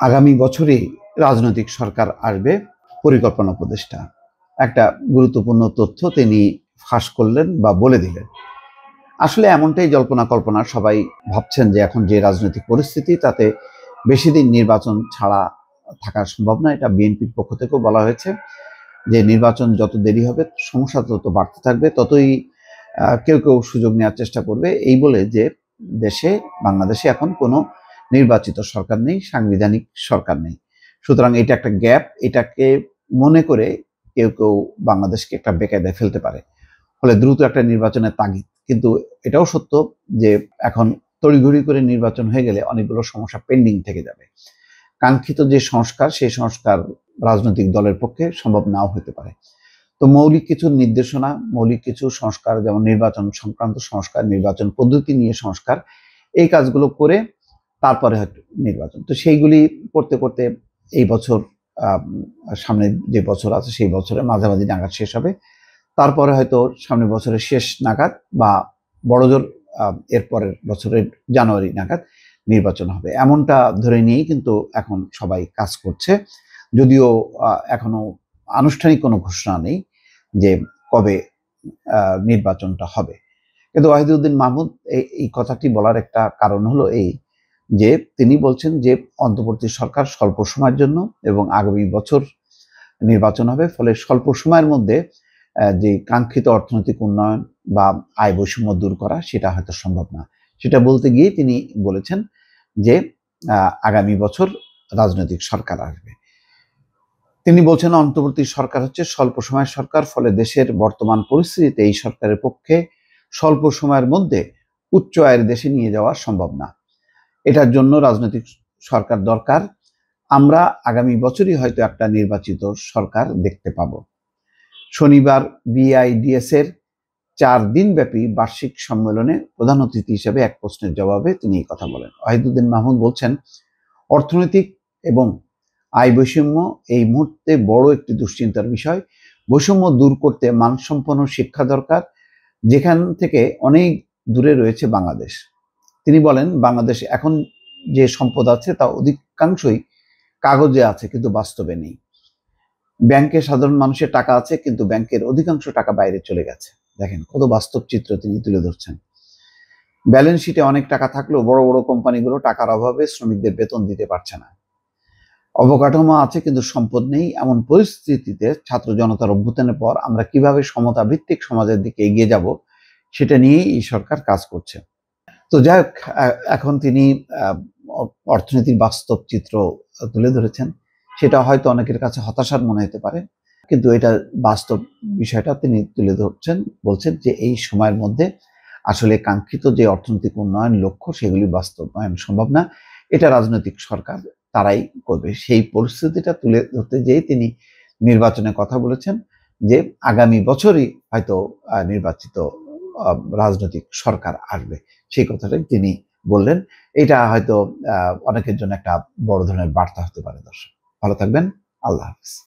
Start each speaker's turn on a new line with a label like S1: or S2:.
S1: আগামী বছরই রাজনৈতিক সরকার আসবে, পরিকল্পনা উপদেষ্টা একটা গুরুত্বপূর্ণ তথ্য তিনি ফাঁস করলেন বা বলে দিলেন। আসলে এমনটাই জল্পনা কল্পনা, সবাই ভাবছেন যে এখন যে রাজনৈতিক পরিস্থিতি তাতে বেশি দিন নির্বাচন ছাড়া থাকা সম্ভব না। এটা বিএনপির পক্ষ থেকেও বলা হয়েছে যে নির্বাচন যত দেরি হবে সমস্যা তত বাড়তে থাকবে, ততই কেউ কেউ সুযোগ নেওয়ার চেষ্টা করবে, এই বলে যে বাংলাদেশে এখন কোনো নির্বাচিত সরকার নেই, সাংবিধানিক সরকার নেই। সুতরাং এটা একটা গ্যাপ, এটাকে মনে করে কেউ কেউ বাংলাদেশকে একটা বেকায়দায় ফেলতে পারে, ফলে দ্রুত একটা নির্বাচনের তাগিদ। কিন্তু এটাও সত্য যে এখন তড়িঘড়ি করে নির্বাচন হয়ে গেলে অনেকগুলো সমস্যা পেন্ডিং থেকে যাবে। কাঙ্ক্ষিত যে সংস্কার, সেই সংস্কার রাজনৈতিক দলের পক্ষে সম্ভব নাও হতে পারে। তো মৌলিক কিছু নির্দেশনা, মৌলিক কিছু সংস্কার, যেমন নির্বাচন সংক্রান্ত সংস্কার, নির্বাচন পদ্ধতি নিয়ে সংস্কার, এই কাজগুলো করে তারপরে হয়তো নির্বাচন। তো সেইগুলি করতে করতে এই বছর, সামনে যে বছর আছে সেই বছরের মাঝামাঝি নাগাদ শেষ হবে। তারপরে হয়তো সামনের বছরের শেষ নাগাদ বা বড়জোর এরপরের বছরের জানুয়ারি নাগাদ নির্বাচন হবে, এমনটা ধরে নিয়েই কিন্তু এখন সবাই কাজ করছে। যদিও এখনো আনুষ্ঠানিক কোনো ঘোষণা নেই যে কবে নির্বাচনটা হবে। কিন্তু ওয়াহিদুদ্দিন মাহমুদ এই কথাটি বলার একটা কারণ হলো এই যে তিনি বলছেন যে অন্তর্বর্তী সরকার স্বল্প সময়ের জন্য এবং আগামী বছর নির্বাচন হবে, ফলে স্বল্প সময়ের মধ্যে যে কাঙ্ক্ষিত অর্থনৈতিক উন্নয়ন বা আয় বৈষম্য দূর করা সেটা হয়তো সম্ভব না। সেটা বলতে গিয়ে তিনি বলেছেন যে আগামী বছর রাজনৈতিক সরকার আসবে। তিনি বলছেন অন্তর্বর্তী সরকার হচ্ছে স্বল্প সময়ের সরকার, ফলে দেশের বর্তমান পরিস্থিতিতে এই সরকারের পক্ষে স্বল্প সময়ের মধ্যে উচ্চ আয়ের দেশে নিয়ে যাওয়া সম্ভব না। এটার জন্য রাজনৈতিক সরকার দরকার। আমরা আগামী বছরই হয়তো একটা নির্বাচিত সরকার দেখতে পাব। শনিবার বিআইডিএস এর 4 দিনব্যাপী বার্ষিক সম্মেলনে প্রধান অতিথি হিসেবে এক প্রশ্নের জবাবে তিনি এই কথা বলেন। ওয়াহিদুদ্দিন মাহমুদ বলছেন, অর্থনৈতিক এবং আয় বৈষম্য এই মুহূর্তে বড় একটি দুশ্চিন্তার বিষয়। বৈষম্য দূর করতে মানসম্পন্ন শিক্ষা দরকার, যেখান থেকে অনেক দূরে রয়েছে বাংলাদেশ। তিনি বলেন, বাংলাদেশ এখন যে সম্পদ আছে তা অধিকাংশই কাগজে আছে কিন্তু বাস্তবে নেই। ব্যাংকে সাধারণ মানুষের টাকা আছে কিন্তু ব্যাংকের অধিকাংশ টাকা বাইরে চলে গেছে। দেখেন কত বাস্তব চিত্র তিনি তুলে ধরছেন। ব্যালেন্স শিটে অনেক টাকা থাকলেও বড় বড় কোম্পানিগুলো টাকার অভাবে শ্রমিকদের বেতন দিতে পারছে না। অবকাঠামো আছে কিন্তু সম্পদ নেই। এমন পরিস্থিতিতে ছাত্র জনতার অভ্যুত্থানের পর আমরা কিভাবে সমতা ভিত্তিক সমাজের দিকে এগিয়ে যাব সেটা নিয়েই এই সরকার কাজ করছে। তো যাই হোক, এখন তিনি অর্থনীতির বাস্তব চিত্র তুলে ধরেছেন। সেটা হয়তো অনেকের কাছে হতাশার মনে হতে পারে, কিন্তু এটা বাস্তব বিষয়টা তিনি তুলে ধরছেন। বলছেন যে এই সময়ের মধ্যে আসলে কাঙ্ক্ষিত যে অর্থনৈতিক উন্নয়ন লক্ষ্য সেগুলি বাস্তবায়ন সম্ভব না, এটা রাজনৈতিক সরকার তারাই করবে। সেই পরিস্থিতিটা তুলে ধরতে যেয়ে তিনি নির্বাচনের কথা বলেছেন যে আগামী বছরই হয়তো নির্বাচিত রাজনৈতিক সরকার আসবে, সেই কথাটাই তিনি বললেন। এটা হয়তো অনেকের জন্য একটা বড় ধরনের বার্তা হতে পারে। দর্শক ভালো থাকবেন, আল্লাহ হাফিজ।